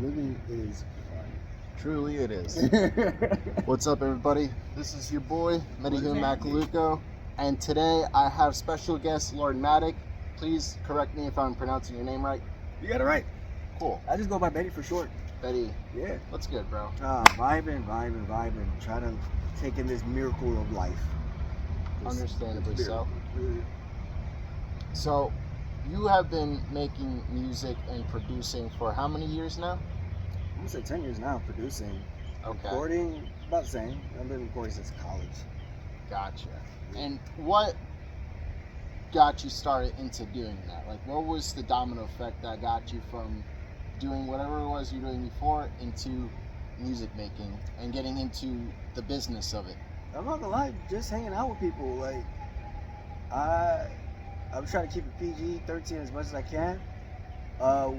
Living is fun. Truly it is. What's up, everybody? This is your boy, Metahuman Macaluco, and today I have special guest LordxMvtik. Please correct me if I'm pronouncing your name right. You got it right. Cool. I just go by Betty for short. Betty. Yeah. What's good, bro? Vibing. Try to take in this miracle of life. Understandably so. So, you have been making music and producing for how many years now? I'm gonna say 10 years now producing. Okay. Recording, about the same. I've been recording since college. Gotcha. And what got you started into doing that? Like, what was the domino effect that got you from doing whatever it was you're doing before into music making and getting into the business of it? I'm not gonna lie, just hanging out with people. Like, I'm trying to keep it PG-13 as much as I can.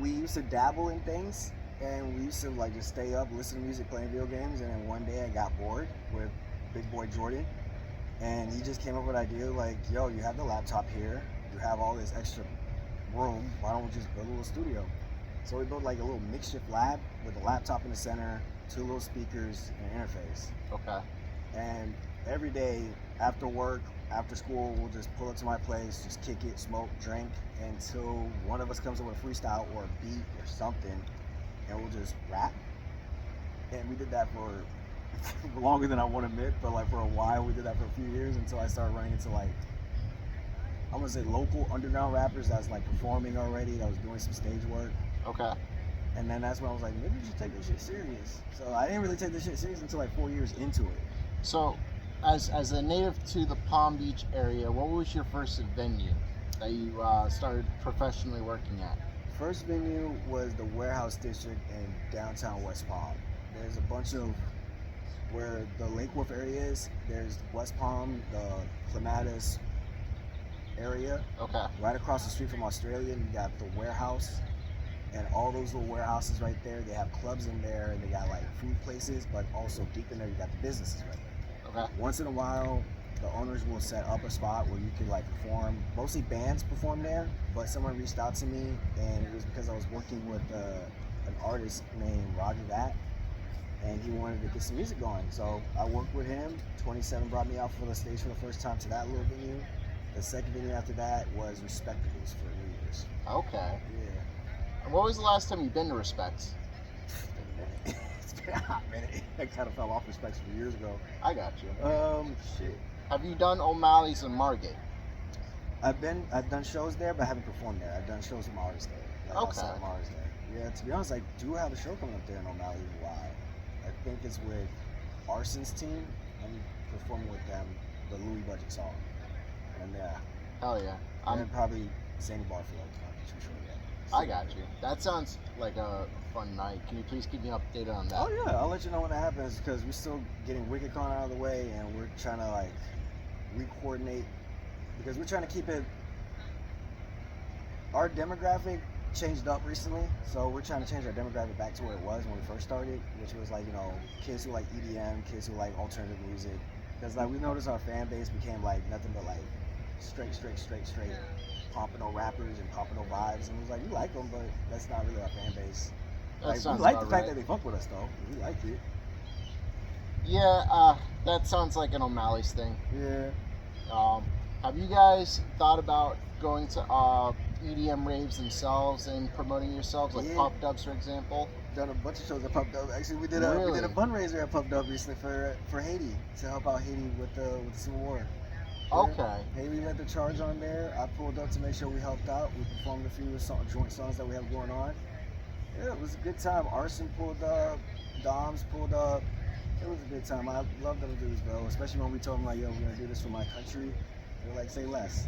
We used to dabble in things, and we used to like just stay up, listen to music, playing video games. And then one day I got bored with big boy Jordan, and he just came up with an idea like, "Yo, you have the laptop here, you have all this extra room. Why don't we just build a little studio?" So we built like a little makeshift lab with a laptop in the center, 2 little speakers, and an interface. Okay. And every day after work, after school, we'll just pull up to my place, just kick it, smoke, drink, until one of us comes up with a freestyle or a beat or something, and we'll just rap. And we did that for longer than I want to admit, but like for a while, we did that for a few years until I started running into like, I'm gonna say local underground rappers that's like performing already, that was doing some stage work. Okay. And then that's when I was like, maybe we should take this shit serious. So I didn't really take this shit serious until like 4 years into it. So, as a native to the Palm Beach area, what was your first venue that you started professionally working at? First venue was the Warehouse District in downtown West Palm. There's a bunch of, where the Lake Wharf area is, there's West Palm, the Clematis area. Okay. Right across the street from Australia, you got the Warehouse. And all those little warehouses right there, they have clubs in there, and they got like food places, but also deep in there, you got the businesses right there. Okay. Once in a while, the owners will set up a spot where you can like perform. Mostly bands perform there, but someone reached out to me, and it was because I was working with an artist named Roger That, and he wanted to get some music going. So I worked with him. 27 brought me out for the stage for the first time to that little venue. The second venue after that was Respectables for New Year's. Okay. Yeah. What was the last time you've been to Respects? It's been a hot minute. I kind of fell off Respects a few years ago. I got you. Shit. Have you done O'Malley's in Margate? I've done shows there, but I haven't performed there. I've done shows with Mars there. Like Okay. outside Mars there. Yeah, to be honest, I do have a show coming up there in O'Malley in a while. I think it's with Arson's team. I'm performing with them the Louis Budget song. And yeah. Hell yeah. And then probably Sandy Barfield. I'm not too sure yet. I got you. That sounds like a fun night. Can you please keep me updated on that? Oh yeah, I'll let you know when that happens, because we're still getting WickedCon out of the way, and we're trying to like re-coordinate, because we're trying to keep it. Our demographic changed up recently, so we're trying to change our demographic back to where it was when we first started, which was like, you know, kids who like EDM, kids who like alternative music. Because like we noticed our fan base became like nothing but like straight pompano rappers and pompano vibes, and it was like, we like them, but that's not really our fan base. Like, we like the fact that they fuck with us though. We like it. Yeah, that sounds like an O'Malley's thing. Yeah. Have you guys thought about going to EDM raves themselves and promoting yourselves, like Pop Dubs, for example? Done a bunch of shows at Pop Dub. Actually, we did a fundraiser at Pop Dub recently for Haiti, to help out Haiti with the Civil War. Okay. Haley led the charge on there. I pulled up to make sure we helped out. We performed a few joint songs that we have going on. Yeah, it was a good time. Arson pulled up, Doms pulled up. It was a good time. I love them dudes, bro. Especially when we told them like, yo, we're gonna do this for my country. They were like, say less.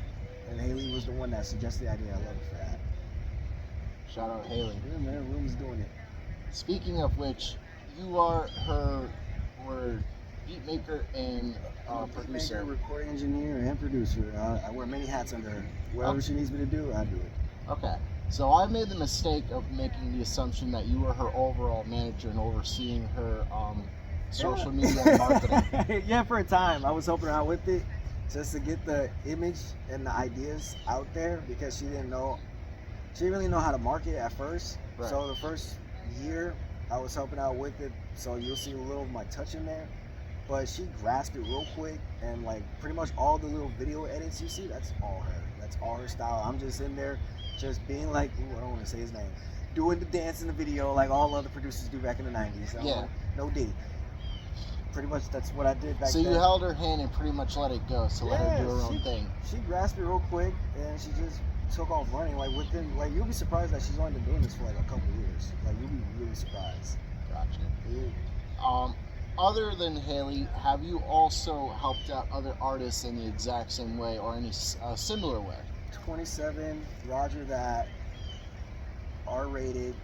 And Haley was the one that suggested the idea. I love her for that. Shout out Haley. Yeah, man, Room is doing it. Speaking of which, you are her beat maker and producer. Beat maker, recording engineer, and producer. I wear many hats under her. Whatever she needs me to do, I do it. Okay. So I made the mistake of making the assumption that you were her overall manager and overseeing her social media and marketing. Yeah, for a time. I was helping her out with it, just to get the image and the ideas out there, because she didn't really know how to market at first. Right. So the first year I was helping out with it, so you'll see a little of my touch in there. But she grasped it real quick, and like pretty much all the little video edits you see, that's all her. That's all her style. I'm just in there, just being like, ooh, I don't want to say his name, doing the dance in the video like all other producers do back in the '90s. So Yeah. No D. Pretty much that's what I did back So then. you held her hand and pretty much let it go. So let her do her own thing. She grasped it real quick, and she just took off running. Like within, like you'll be surprised that she's only been doing this for like a couple years. Like you'll be really surprised. Gotcha. Yeah. Other than Haley, have you also helped out other artists in the exact same way or any similar way? 27, Roger That, R-rated.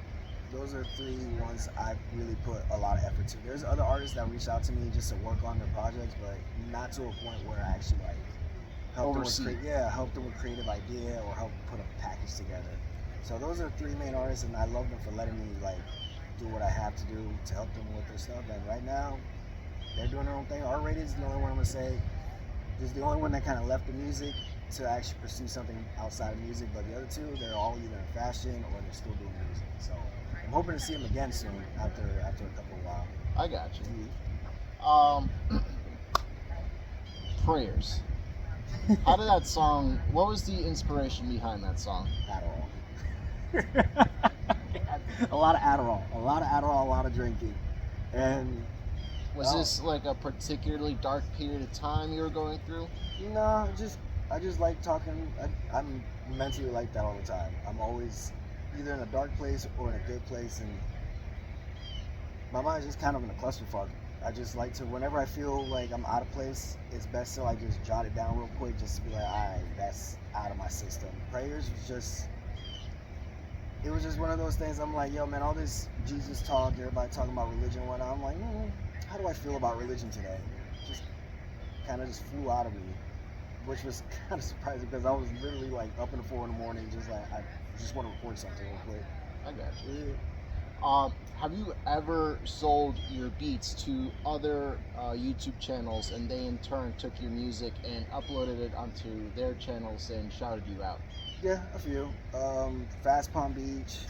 Those are 3 ones I really put a lot of effort to. There's other artists that reach out to me just to work on their projects, but not to a point where I actually like help them with creative idea or help put a package together. So those are 3 main artists, and I love them for letting me like do what I have to do to help them with their stuff. And right now, they're doing their own thing. R-rated is the only one I'm gonna say. Is the only one that kind of left the music to actually pursue something outside of music. But the other 2, they're all either in fashion or they're still doing music. So I'm hoping to see them again soon after a couple of while. I got you. Prayers. How did that song? What was the inspiration behind that song? Adderall. A lot of Adderall, a lot of drinking, and was this like a particularly dark period of time you were going through? No, I just like talking. I'm mentally like that all the time. I'm always either in a dark place or in a good place, and my mind's just kind of in a clusterfuck. I just like to, whenever I feel like I'm out of place, it's best to like just jot it down real quick, just to be like, all right, that's out of my system. Prayers was just. It was just one of those things. I'm like, yo, man, all this Jesus talk, everybody talking about religion and whatnot. I'm like, how do I feel about religion today? Just kind of just flew out of me, which was kind of surprising because I was literally like up in the 4 in the morning, just like I just want to record something real quick. I got you. Have you ever sold your beats to other YouTube channels and they in turn took your music and uploaded it onto their channels and shouted you out? Yeah, a few. Fast Palm Beach,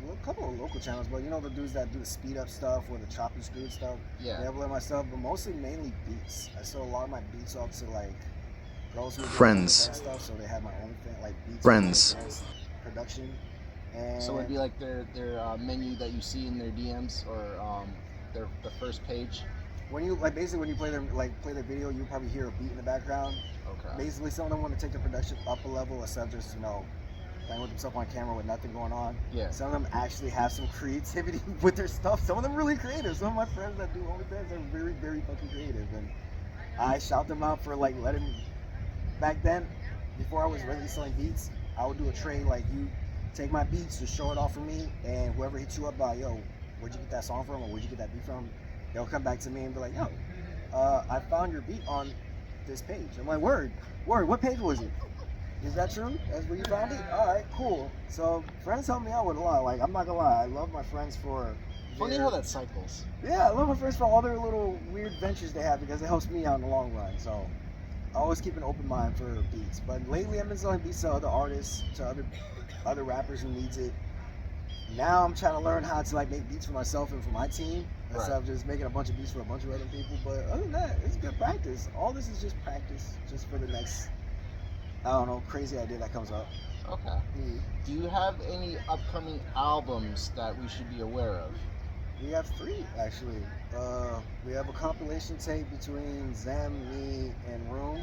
a couple of local channels, but you know the dudes that do the speed up stuff or the chop and screwed stuff. Yeah. They upload my stuff, but mainly beats. I sold a lot of my beats off to like girls who Friends. do stuff, so they have my own like beats. Friends. Production. And so it'd be like their menu that you see in their DMs or the first page. When you like basically when you play their video, you probably hear a beat in the background. Okay. Basically, some of them want to take the production up a level instead of just playing with themselves on camera with nothing going on. Yeah. Some of them actually have some creativity with their stuff. Some of them really creative. Some of my friends that do OnlyFans are very, very fucking creative, and I shout them out for like letting. Back then, before I was really selling beats, I would do a trade like you take my beats, just show it off for me, and whoever hits you up by yo, where'd you get that song from or where'd you get that beat from? They'll come back to me and be like, yo, I found your beat on this page. I'm like, word, what page was it? Is that true? That's where you found it? All right, cool. So friends help me out with a lot. Like, I'm not gonna lie, I love my friends for Funny how that cycles. Yeah, I love my friends for all their little weird ventures they have because it helps me out in the long run. So I always keep an open mind for beats. But lately I've been selling beats to other artists, to other rappers who needs it. Now I'm trying to learn how to like make beats for myself and for my team instead of just making a bunch of beats for a bunch of other people. But other than that, it's good practice. All this is just practice, just for the next, I don't know, crazy idea that comes up. Okay. Do you have any upcoming albums that we should be aware of? We have 3 actually. We have a compilation tape between Zem, me, and Room.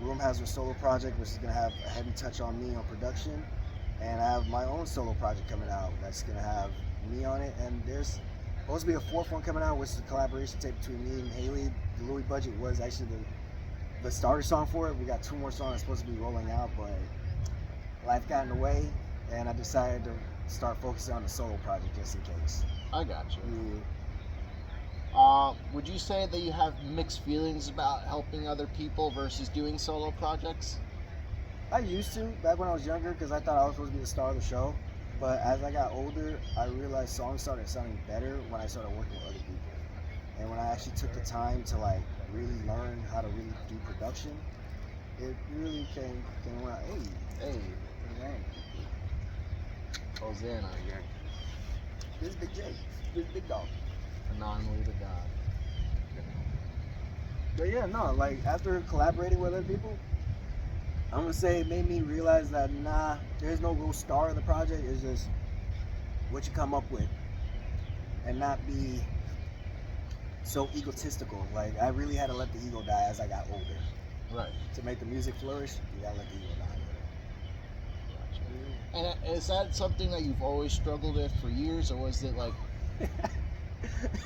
Room has her solo project, which is gonna have a heavy touch on me on production. And I have my own solo project coming out that's going to have me on it. And there's supposed to be a 4th one coming out, which is a collaboration tape between me and Haley. The Louis Budget was actually the starter song for it. We got 2 more songs supposed to be rolling out, but life got in the way, and I decided to start focusing on the solo project just in case. I got you. Yeah. Would you say that you have mixed feelings about helping other people versus doing solo projects? I used to, back when I was younger, because I thought I was supposed to be the star of the show. But as I got older, I realized songs started sounding better when I started working with other people. And when I actually took the time to like really learn how to really do production, it really came around. Hey, Hosanna again. This is Big J. This is Big Dog. Anonymously to God. But yeah, no, like after collaborating with other people, I'm gonna say it made me realize that there's no real star of the project. It's just what you come up with, and not be so egotistical. Like I really had to let the ego die as I got older. Right. To make the music flourish, you gotta let the ego die. Gotcha. And is that something that you've always struggled with for years, or was it like?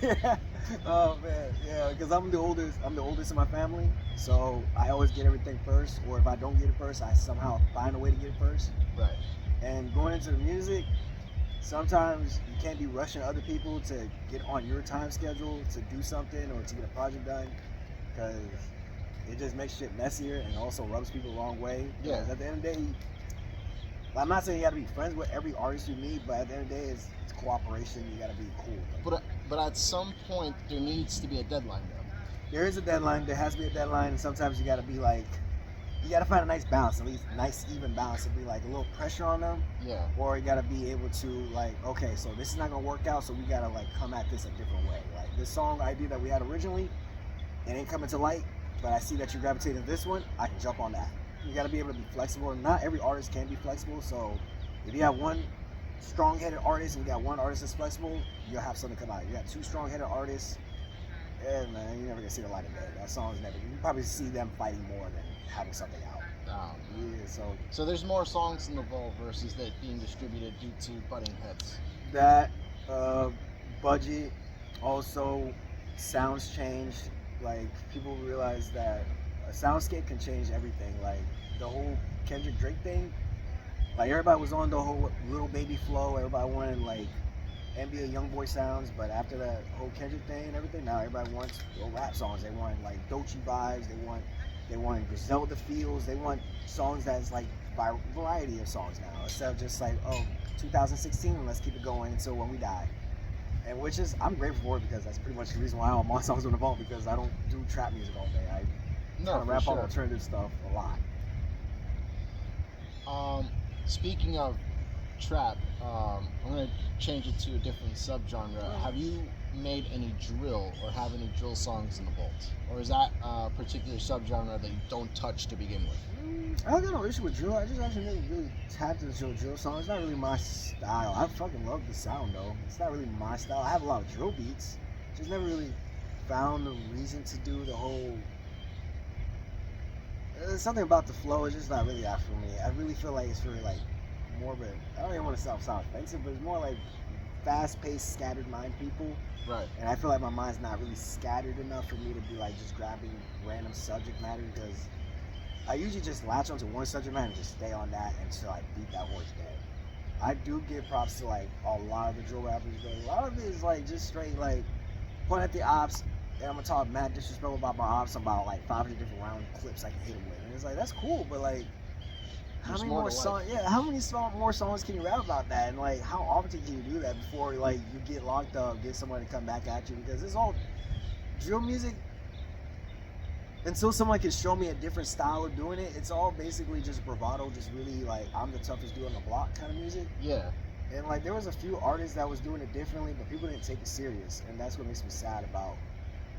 Yeah. Oh man, yeah. Because I'm the oldest. I'm the oldest in my family, so I always get everything first. Or if I don't get it first, I somehow find a way to get it first. Right. And going into the music, sometimes you can't be rushing other people to get on your time schedule to do something or to get a project done, because it just makes shit messier and also rubs people the wrong way. Yeah. At the end of the day, I'm not saying you got to be friends with every artist you meet, but at the end of the day, it's cooperation. You got to be cool. But at some point, there needs to be a deadline, though. There is a deadline. There has to be a deadline, and sometimes you got to be like, you got to find a nice balance, at least nice even balance, to be like a little pressure on them. Yeah. Or you got to be able to like, okay, so this is not gonna work out, so we got to like come at this a different way. Like this song idea that we had originally, it ain't coming to light, but I see that you're gravitating to this one. I can jump on that. You got to be able to be flexible. Not every artist can be flexible, so if you have one strong-headed artist and you got one artist that's flexible, you'll have something come out. You got two strong-headed artists, and man, you're never gonna see the light of day. That song's never. You probably see them fighting more than having something out. Yeah, so there's more songs in the vault versus that being distributed due to butting heads. That budget, also sounds changed. Like people realize that a soundscape can change everything. Like the whole Kendrick Drake thing. Like everybody was on the whole Little Baby flow. Everybody wanted like NBA YoungBoy sounds, but after that whole Kendrick thing and everything, now everybody wants rap songs. They want like Dolce vibes. They want Griselda feels. They want songs that's like variety of songs now, instead of just like 2016. Let's keep it going until when we die. And which is I'm grateful for it, because that's pretty much the reason why all my songs on the vault, because I don't do trap music all day. I kind of rap on alternative stuff a lot. Speaking of trap, I'm gonna change it to a different subgenre. Have you made any drill or have any drill songs in the vault, or is that a particular subgenre that you don't touch to begin with? I don't got no issue with drill. I just actually never really tapped into drill song. It's not really my style. I fucking love the sound though. It's not really my style. I have a lot of drill beats. Just never really found the reason to do the whole. There's something about the flow. It's just not really that for me. I really feel like it's for like more of a. I don't even want to sound offensive, but it's more like fast-paced, scattered mind people. Right. And I feel like my mind's not really scattered enough for me to be like just grabbing random subject matter, because I usually just latch onto one subject matter and just stay on that until I beat that horse dead. I do give props to like a lot of the drill rappers, but a lot of it is like just straight like point at the ops, and I'm gonna talk mad disrespectful about my ops about like 500 different round clips I can hit them with. And it's like, that's cool, but like how many more songs? Yeah, how many more songs can you rap about that? And like, how often can you do that before like you get locked up, get someone to come back at you? Because it's all drill music. Until someone can show me a different style of doing it, it's all basically just bravado, just really like I'm the toughest dude on the block kind of music. Yeah. And like there was a few artists that was doing it differently, but people didn't take it serious, and that's what makes me sad about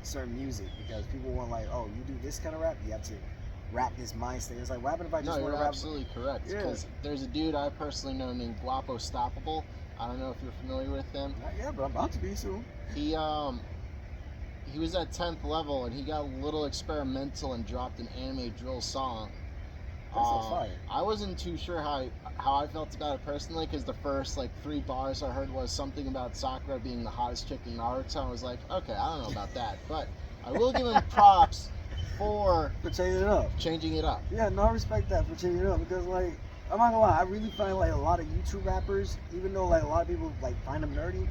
certain music, because people want like, oh, you do this kind of rap, you have to rap this mindset. It's like, what happened if I just want to rap? You're absolutely correct. Because there's a dude I personally know named Guapo Stoppable. I don't know if you're familiar with him. Not yet, but I'm about to be soon. He was at 10th level and he got a little experimental and dropped an anime drill song. That's so fire. I wasn't too sure how I felt about it personally, because the first like 3 bars I heard was something about Sakura being the hottest chick in Naruto. I was like, okay, I don't know about that, but I will give him props for changing it up. Yeah, no, I respect that for changing it up, because like I'm not gonna lie, I really find like a lot of YouTube rappers, even though like a lot of people like find them nerdy,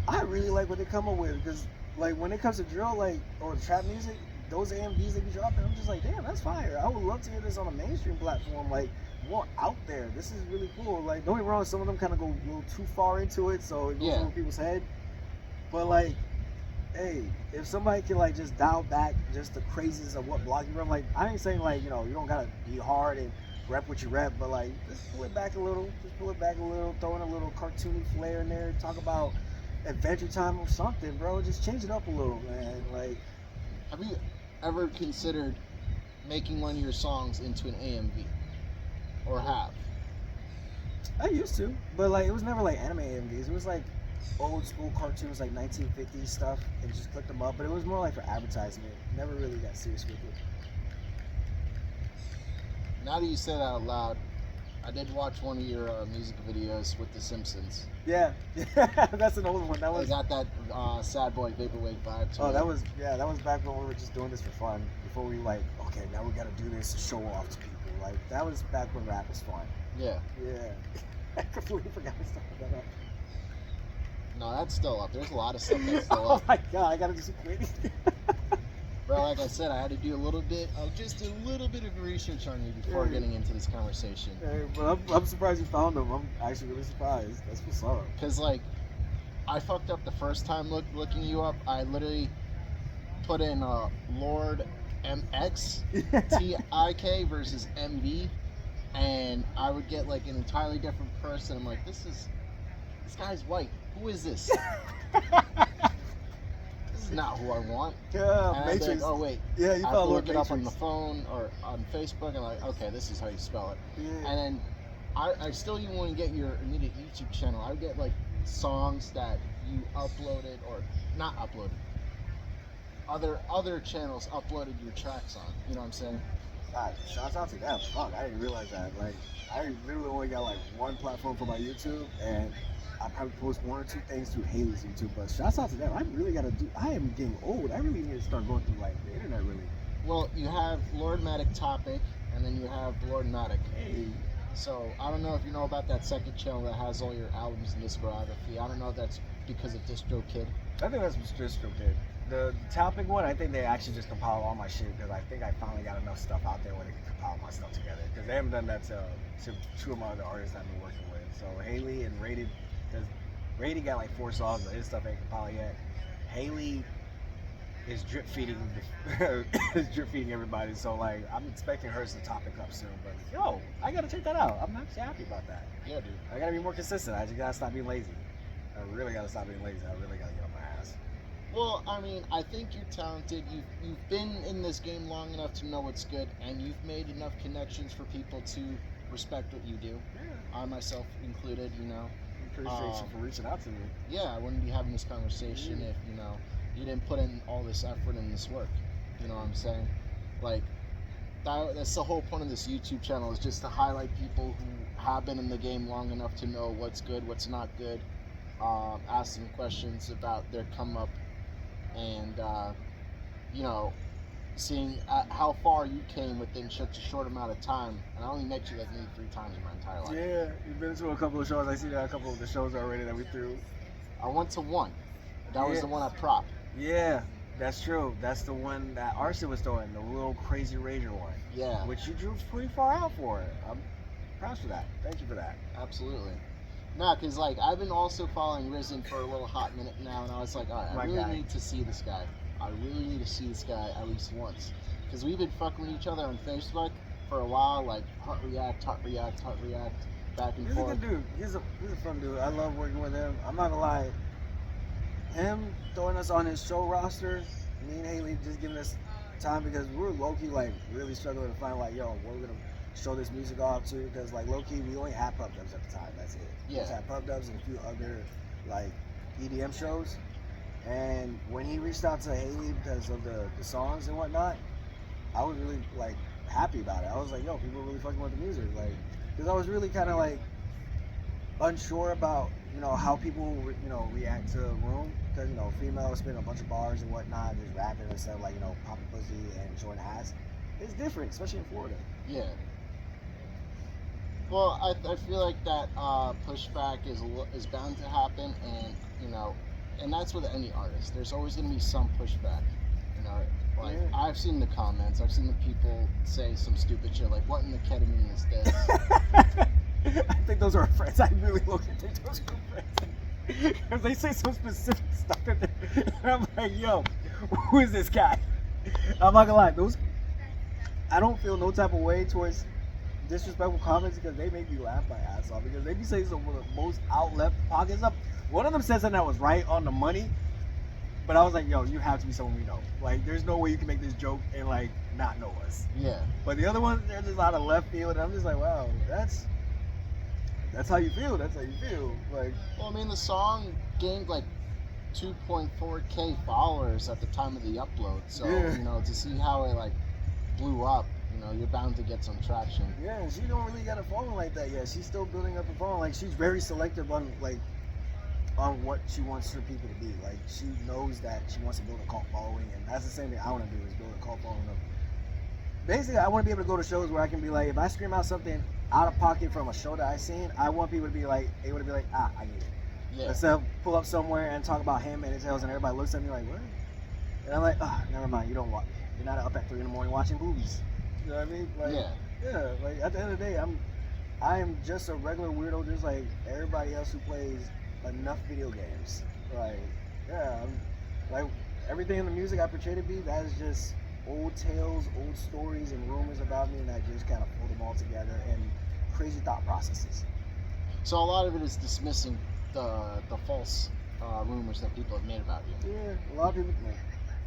I really like what they come up with, because like when it comes to drill, like, or trap music, those AMVs they be dropping, I'm just like, damn, that's fire. I would love to hear this on a mainstream platform, like more out there. This is really cool. Like, don't get me wrong, some of them kind of go a little too far into it, so it goes over people's head. But like, hey, if somebody can like just dial back just the craziness of what block you run, like I ain't saying like, you know, you don't gotta be hard and rep what you rep, but like just pull it back a little, throw in a little cartoony flair in there, talk about Adventure Time or something, bro. Just change it up a little, man. Like, Have you ever considered making one of your songs into an AMV? Or have? I used to, but like it was never like anime AMVs. It was like old school cartoons, like 1950s stuff, and just clicked them up. But it was more like for advertisement. Never really got serious with it. Now that you say that out loud, I did watch one of your music videos with The Simpsons. Yeah, that's an old one. That I was. got that sad boy vaporwave vibe to Oh, it. that was back when we were just doing this for fun. Before we like, okay, now we got to do this to show off to people. Like that was back when rap was fun. Yeah. Yeah. I completely forgot to start that up. No, that's still up. There's a lot of stuff that's still Oh up. my god, I gotta do some crazy. Bro, like I said, I had to do just a little bit of research on you before Yeah. getting into this conversation. Hey, but I'm surprised you found them. I'm actually really surprised. That's what's up. Cause like, I fucked up the first time looking you up. I literally put in Lord MXTIK versus MV, and I would get like an entirely different person. I'm like, this guy's white. Who is this? This is not who I want. Yeah, And I'd be Matrix. like, oh wait, Yeah, you I have to found look Lord it up on the Matrix. phone or on Facebook, and like, okay, this is how you spell it. Yeah. And then I still even want to get your immediate YouTube channel. I would get like songs that you uploaded or not uploaded. Other channels uploaded your tracks on. You know what I'm saying? God, shouts out to them. Fuck, I didn't realize that. Like, I literally only got like one platform for my YouTube, and I probably post one or two things through Haley's YouTube. But shouts out to them. I really gotta do. I am getting old. I really need to start going through like the internet. Really. Well, you have LordxMvtik Topic, and then you have LordxMvtik. Hey. So I don't know if you know about that second channel that has all your albums and discography. I don't know if that's because of DistroKid. I think that's what Distro did. The topic one, I think they actually just compiled all my shit because I think I finally got enough stuff out there where they can compile my stuff together. Because they haven't done that to two of my other artists I've been working with. So Haley and Rated, because Rated got like 4 songs, but his stuff ain't compiled yet. Haley is drip feeding everybody. So like I'm expecting hers to topic up soon. But yo, I gotta check that out. I'm actually happy about that. Yeah, dude. I gotta be more consistent. I just gotta stop being lazy. I really gotta stop being lazy. I really gotta get on my ass. Well, I mean, I think you're talented. You've been in this game long enough to know what's good, and you've made enough connections for people to respect what you do. Yeah. I myself included, you know. Appreciate you for reaching out to me. Yeah, I wouldn't be having this conversation if, you know, you didn't put in all this effort and this work. You know what I'm saying? Like, that's the whole point of this YouTube channel, is just to highlight people who have been in the game long enough to know what's good, what's not good, ask them questions about their come up, and, you know, seeing how far you came within such a short amount of time. And I only met you like maybe 3 times in my entire life. Yeah, you've been to a couple of shows. I see that a couple of the shows already that we threw. I went to one. That was the one I propped. Yeah, that's true. That's the one that Arson was throwing, the little crazy Rager one. Yeah. Which you drew pretty far out for. I'm proud for that. Thank you for that. Absolutely. Nah, because like I've been also following Risen for a little hot minute now, and I was like, all right, I really need to see this guy. I really need to see this guy at least once, because we've been fucking with each other on Facebook for a while, like hot react, back and He's a forth. good dude. He's a fun dude. I love working with him. I'm not gonna lie. Him throwing us on his show roster, me and Haley just giving us time, because we were low key like really struggling to find like, yo, what we're gonna show this music off to, because like low key we only had pub dubs at the time. That's it. We just had pub dubs and a few other like EDM shows. And when he reached out to Haley because of the songs and whatnot, I was really like happy about it. I was like, yo, people are really fucking with the music, like, because I was really kind of like unsure about, you know, how people you know react to Room, because you know females spin a bunch of bars and whatnot, just rapping and stuff, like, you know, popping pussy and showing ass. It's different, especially in Florida. Yeah. Well, I feel like that pushback is bound to happen, and you know, and that's with any artist. There's always going to be some pushback. You know, like I've seen the comments. I've seen the people say some stupid shit like, "What in the ketamine is this?" I think those are our friends. I really look at think those are friends. Because they say some specific stuff in there. And I'm like, yo, who is this guy? I'm not gonna lie, I don't feel no type of way towards disrespectful comments, because they make me laugh my ass off, because they be saying some of the most out left pockets up. One of them said something that was right on the money, but I was like, yo, you have to be someone we know. Like, there's no way you can make this joke and like not know us. Yeah. But the other ones, they're just out of left field, and I'm just like, wow, that's how you feel. That's how you feel. Like, well, I mean, the song gained like 2.4K followers at the time of the upload. So, Yeah. you know, to see how it like blew up, you know, you're bound to get some traction. yeah, and she don't really got a following like that yet. She's still building up a following. Like, she's very selective on what she wants her people to be. Like, she knows that she wants to build a cult following, and that's the same thing I want to do, is build a cult following of. Basically, I want to be able to go to shows where I can be like, if I scream out something out of pocket from a show that I seen, I want people to be like, I get it. Yeah. Instead of pull up somewhere and talk about him and his tails, and everybody looks at me like, what? And I'm like, never mind. You don't watch. You're not up at 3 a.m. watching movies. You know what I mean? Like, yeah. Like, at the end of the day, I am just a regular weirdo, just like everybody else who plays enough video games. Like, yeah, like everything in the music I portray to be, that is just old tales, old stories, and rumors about me, and I just kind of pull them all together and crazy thought processes. So a lot of it is dismissing the false rumors that people have made about you. Yeah, a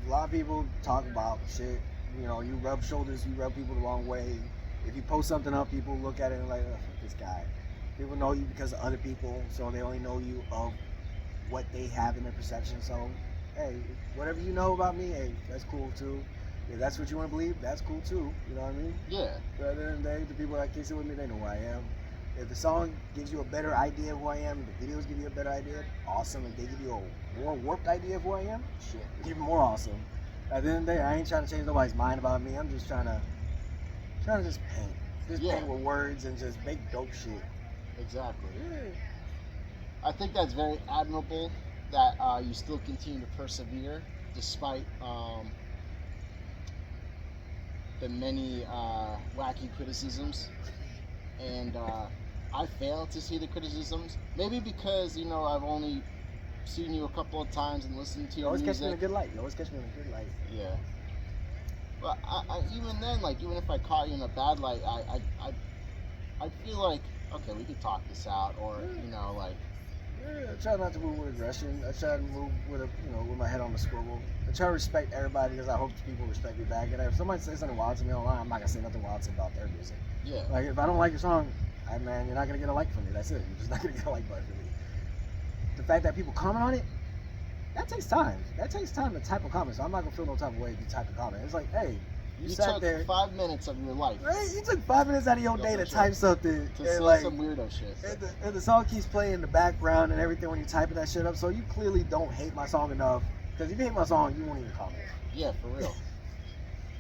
lot of people talk about shit. You know, you rub shoulders, you rub people the wrong way. If you post something up, people look at it and like, oh, fuck this guy. People know you because of other people, so they only know you of what they have in their perception. So, hey, whatever you know about me, hey, that's cool too. If that's what you want to believe, that's cool too. You know what I mean? Yeah. But at the end of the day, the people that kiss it with me, they know who I am. If the song gives you a better idea of who I am, the videos give you a better idea, awesome. If they give you a more warped idea of who I am, shit, even more awesome. At the end of the day, I ain't trying to change nobody's mind about me. I'm just trying to just paint. Paint with words and just make dope shit. Exactly. Yeah. I think that's very admirable that you still continue to persevere despite the many wacky criticisms. And I fail to see the criticisms. Maybe because, you know, I've only seen you a couple of times and listened to your music. music. You always catch me in a good light. Yeah. But I even then, like, even if I caught you in a bad light, I feel like, okay, we could talk this out, or, you know, like. Yeah, I try not to move with aggression. I try to move with with my head on the swivel. I try to respect everybody because I hope people respect me back. And if somebody says something wild to me online, I'm not gonna say nothing wild about their music. Yeah. Like, if I don't like your song, man, you're not gonna get a like from me. That's it. You're just not gonna get a like button from me. The fact that people comment on it, that takes time. That takes time to type a comment. So I'm not gonna feel no type of way if you type a comment. It's like, hey, you sat took there 5 minutes of your life. Right? You took 5 minutes out of your day to type something. To say like, some weirdo shit. And the song keeps playing in the background and everything when you're typing that shit up. So you clearly don't hate my song enough. Because if you hate my song, you won't even comment. Yeah, for real.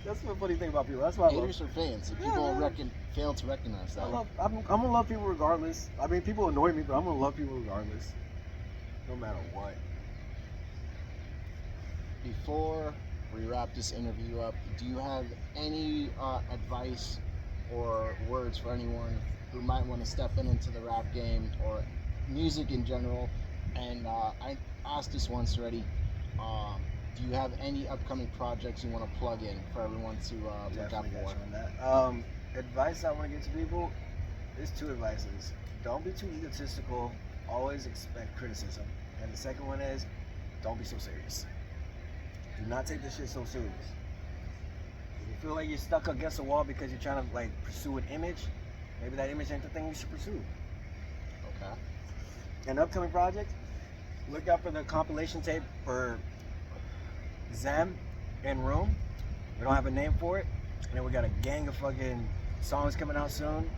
That's the funny thing about people. That's why haters are fans. And people fail to recognize that. I'm gonna love people regardless. I mean, people annoy me, but I'm gonna love people regardless, no matter what. Before we wrap this interview up, do you have any advice or words for anyone who might want to step into the rap game or music in general? And I asked this once already. Do you have any upcoming projects you want to plug in for everyone to look out for? Advice I want to give to people is 2 advices. Don't be too egotistical. Always expect criticism. And the second one is, don't be so serious. Do not take this shit so serious. If you feel like you're stuck against a wall because you're trying to like pursue an image, maybe that image ain't the thing you should pursue. Okay. An upcoming project, look out for the compilation tape for Zem and Room. We don't have a name for it. And then we got a gang of fucking songs coming out soon.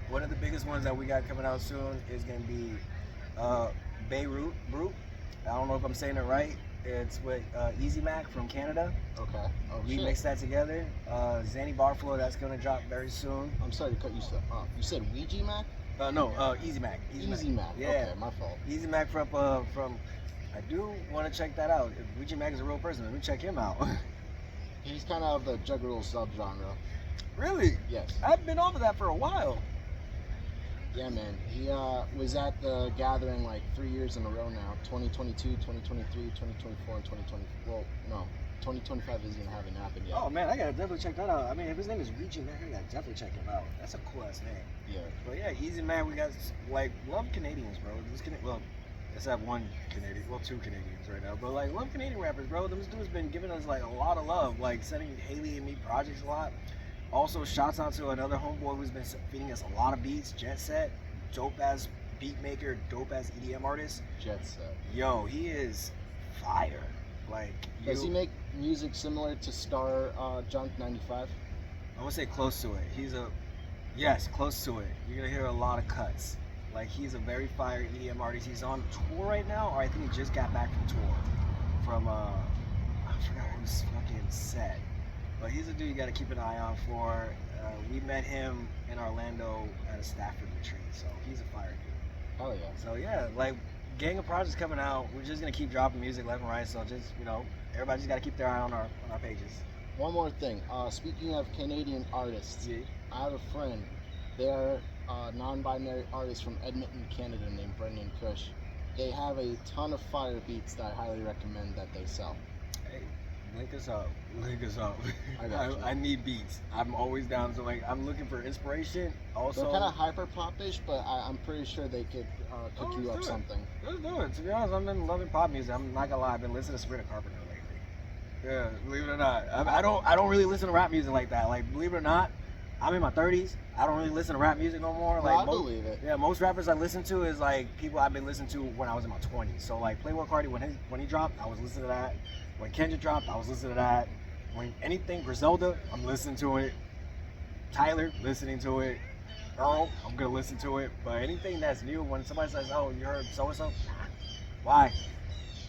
One of the biggest ones that we got coming out soon is gonna be Beirut Brute. I don't know if I'm saying it right. It's with Easy Mac from Canada. Okay. Oh, we mixed that together. Zanny Barflow, that's gonna drop very soon. I'm sorry to cut you off. You said Ouija Mac? No, Easy Mac. Easy Mac. Yeah. Okay, my fault. Easy Mac from I do want to check that out. If Ouija Mac is a real person, let me check him out. He's kind of the Juggalo subgenre. Really? Yes. I've been over that for a while. Yeah, man. He was at the gathering like 3 years in a row now. 2022, 2023, 2024, and 2020. Well, no. 2025 isn't having happened yet. Oh, man, I gotta definitely check that out. I mean, if his name is Ouija Mac, I gotta definitely check him out. That's a cool ass name. Yeah. But yeah, Easy Mac, we got, like, love Canadians, bro. except one Canadian, well, two Canadians right now, but like love Canadian rappers, bro. Those dudes been giving us like a lot of love, like sending Haley and me projects a lot. Also, shouts out to another homeboy who's been feeding us a lot of beats, Jet Set, dope ass beat maker, dope ass EDM artist. Jet Set. Yo, he is fire. Like, does he make music similar to Star Junk 95? I would say close to it. Yes, close to it. You're gonna hear a lot of cuts. Like, he's a very fire EDM artist. He's on tour right now, or I think he just got back from tour. From I forgot who's fucking set. But he's a dude you gotta keep an eye on for. We met him in Orlando at a Stafford retreat, so he's a fire dude. Oh yeah. So yeah, like, gang of projects coming out. We're just gonna keep dropping music left and right. So just, everybody just gotta keep their eye on our pages. One more thing. Speaking of Canadian artists, Yeah. I have a friend. They're a non-binary artist from Edmonton, Canada, named Brendan Cush. They have a ton of fire beats that I highly recommend that they sell. Hey, link us up. Link us up. I got you. I need beats. I'm always down to, like, I'm looking for inspiration. Also, They're kind of hyper pop-ish, but I'm pretty sure they could cook you up something. Let's do it. To be honest, I've been loving pop music. I'm not gonna lie. I've been listening to Sabrina Carpenter lately. Yeah, believe it or not. I don't really listen to rap music like that. Like, believe it or not, I'm in my 30s. I don't really listen to rap music no more. Like, I believe it. Yeah, most rappers I listen to is like people I've been listening to when I was in my 20s. So like Playboi Carti, when he dropped, I was listening to that. When Kendrick dropped, I was listening to that. When anything Griselda, I'm listening to it. Tyler, listening to it. Earl, I'm gonna listen to it. But anything that's new, when somebody says, "Oh, you heard so and so," why?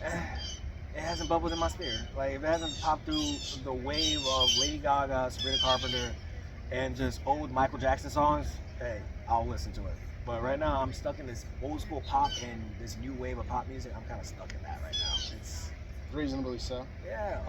It hasn't bubbled in my spirit. Like, if it hasn't popped through the wave of Lady Gaga, Sabrina Carpenter, and just old Michael Jackson songs, hey, I'll listen to it. But right now, I'm stuck in this old school pop and this new wave of pop music. I'm kind of stuck in that right now. It's reasonably so. Yeah,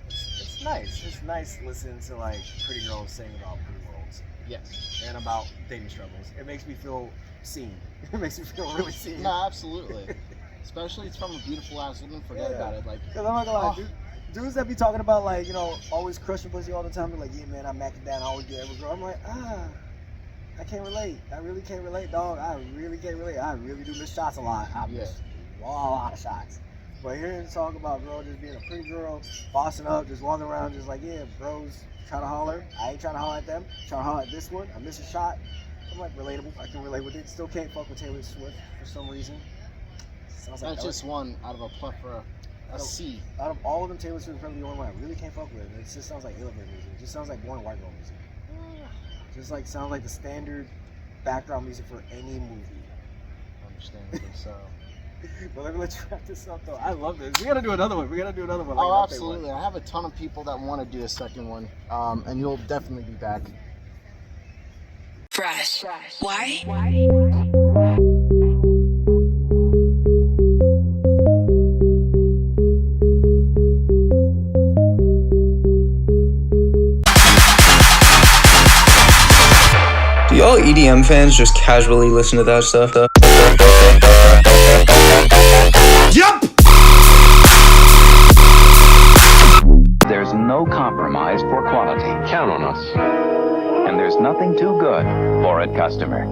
it's nice. It's nice listening to like pretty girls sing about pretty worlds. Yes. And about dating struggles. It makes me feel seen. It makes me feel really seen. No, absolutely. Especially it's from a beautiful ass woman. Forget about it. Like, because I'm not gonna lie, dudes that be talking about like, always crushing pussy all the time, be like, yeah man, I mack it down, I always get every girl. I'm like, I can't relate. I really can't relate, dog. I really can't relate. I really do miss shots a lot. I miss a lot of shots. But hearing talk about girl just being a pretty girl, bossing up, just walking around, just like, yeah, bros trying to holler. I ain't trying to holler at them. Trying to holler at this one. I miss a shot. I'm like, relatable. I can relate with it. Still can't fuck with Taylor Swift for some reason. Sounds like that's just one out of a plethora. A sea. Out of all of them, Taylor Swift is probably the only one I really can't fuck with. It just sounds like elevator music. It just sounds like boring white girl music. Just like sounds like the standard background music for any movie. Understandably so. But let me let you wrap this up though. I love this. We gotta do another one. Like oh, absolutely. I have a ton of people that want to do a second one. And you'll definitely be back. Fresh. Why? Do y'all EDM fans just casually listen to that stuff though? Yup! There's no compromise for quality. Count on us. And there's nothing too good for a customer.